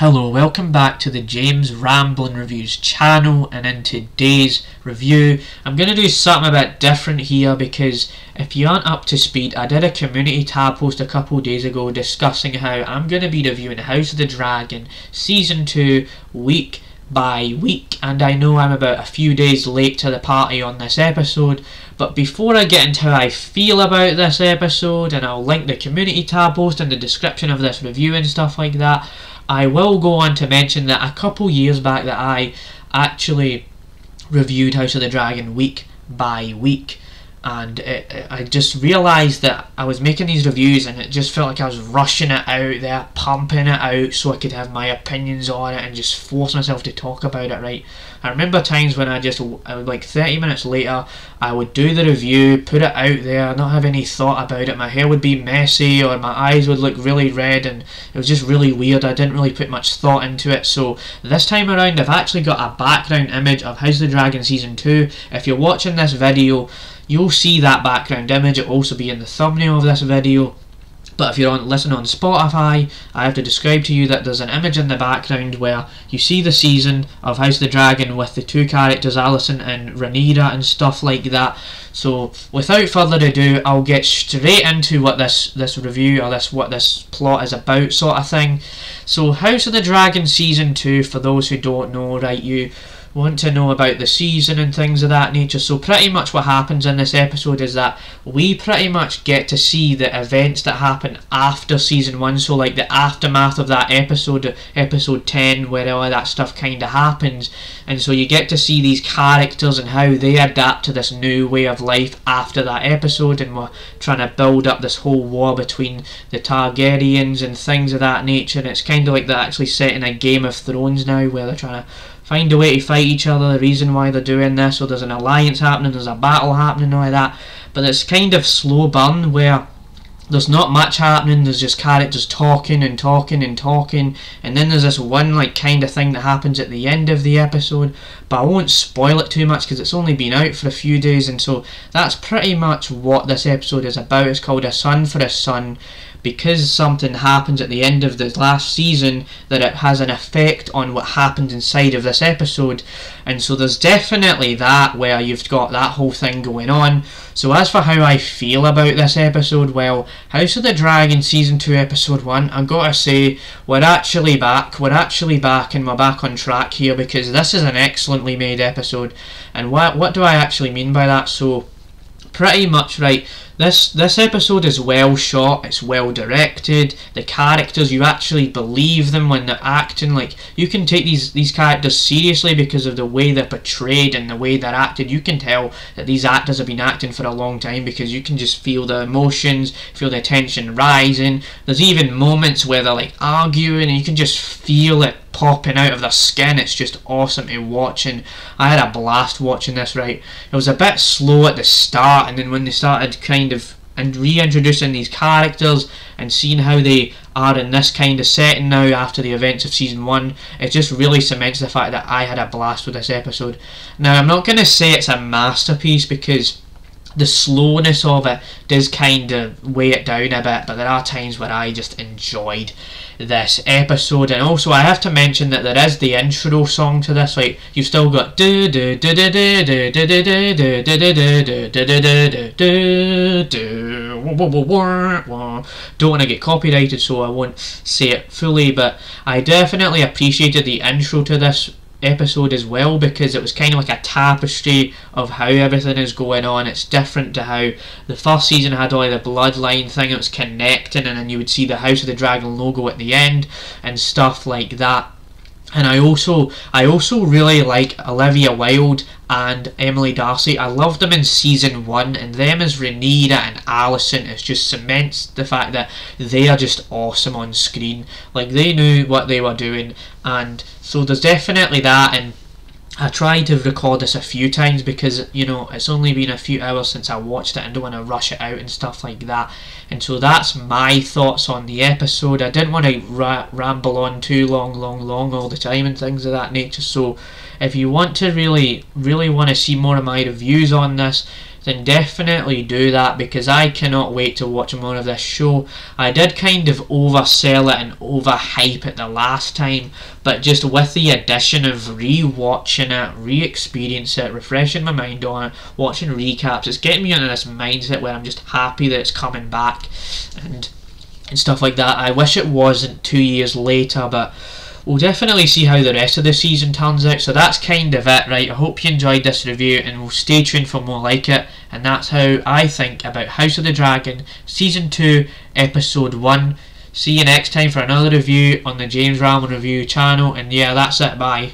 Hello, welcome back to the James Ramblin' Reviews channel, and in today's review I'm going to do something a bit different here because if you aren't up to speed, I did a community tab post a couple days ago discussing how I'm going to be reviewing House of the Dragon Season 2 week by week, and I know I'm about a few days late to the party on this episode, but before I get into how I feel about this episode, and I'll link the community tab post in the description of this review and stuff like that, I will go on to mention that a couple years back that I actually reviewed House of the Dragon week by week, and I just realised that I was making these reviews and it just felt like I was rushing it out there, pumping it out so I could have my opinions on it and just force myself to talk about it, right? I remember times when I would, like 30 minutes later, I would do the review, put it out there, not have any thought about it, my hair would be messy or my eyes would look really red, and it was just really weird. I didn't really put much thought into it. So this time around I've actually got a background image of House of the Dragon Season 2. If you're watching this video, you'll see that background image. It'll also be in the thumbnail of this video. But if you're listening on Spotify, I have to describe to you that there's an image in the background where you see the season of House of the Dragon with the two characters, Alicent and Rhaenyra and stuff like that. So without further ado, I'll get straight into what this review or what this plot is about, sort of thing. So House of the Dragon Season 2, for those who don't know, right, you want to know about the season and things of that nature. So pretty much what happens in this episode is that we pretty much get to see the events that happen after season 1, so like the aftermath of that episode 10, where all that stuff kind of happens, and so you get to see these characters and how they adapt to this new way of life after that episode, and we're trying to build up this whole war between the Targaryens and things of that nature, and it's kind of like they're actually set in a Game of Thrones now, where they're trying to find a way to fight each other, the reason why they're doing this. So there's an alliance happening, there's a battle happening and all that, but it's kind of slow burn where there's not much happening. There's just characters talking and talking and talking, and then there's this one like kind of thing that happens at the end of the episode, but I won't spoil it too much because it's only been out for a few days. And so that's pretty much what this episode is about. It's called A Son for a Son because something happens at the end of the last season that it has an effect on what happens inside of this episode. And so there's definitely that, where you've got that whole thing going on. So as for how I feel about this episode, well, House of the Dragon Season 2 Episode 1, I've got to say, we're actually back and we're back on track here, because this is an excellently made episode. And what do I actually mean by that? So pretty much, right, this episode is well shot, it's well directed, the characters, you actually believe them when they're acting. Like, you can take these characters seriously because of the way they're portrayed and the way they're acted. You can tell that these actors have been acting for a long time because you can just feel the emotions, feel the tension rising. There's even moments where they're like arguing and you can just feel it popping out of their skin. It's just awesome to watch, and I had a blast watching this, right? It was a bit slow at the start, and then when they started kind of reintroducing these characters and seeing how they are in this kind of setting now after the events of season 1, it just really cements the fact that I had a blast with this episode. Now, I'm not going to say it's a masterpiece because the slowness of it does kind of weigh it down a bit, but there are times where I just enjoyed this episode. And also I have to mention that there is the intro song to this. Like, you've still got don't want to get copyrighted, so I won't say it fully, but I definitely appreciated the intro to this episode as well, because it was kind of like a tapestry of how everything is going on. It's different to how the first season had all the bloodline thing, it was connecting, and then you would see the House of the Dragon logo at the end and stuff like that. And I also really like Olivia Wilde and Emily Darcy. I loved them in season 1, and them as Rhaenyra and Alicent, it just cements the fact that they are just awesome on screen. Like, they knew what they were doing, and so there's definitely that. And I tried to record this a few times because, you know, it's only been a few hours since I watched it and don't want to rush it out and stuff like that. And so that's my thoughts on the episode. I didn't want to ramble on too long all the time and things of that nature. So if you want to really want to see more of my reviews on this, then definitely do that, because I cannot wait to watch more of this show. I did kind of oversell it and overhype it the last time, but just with the addition of re-watching it, re-experience it, refreshing my mind on it, watching recaps, it's getting me into this mindset where I'm just happy that it's coming back and stuff like that. I wish it wasn't 2 years later, but we'll definitely see how the rest of the season turns out. So that's kind of it, right? I hope you enjoyed this review, and we'll stay tuned for more like it. And that's how I think about House of the Dragon Season 2 Episode 1. See you next time for another review on the James Ramblin Review channel, and yeah, that's it, bye.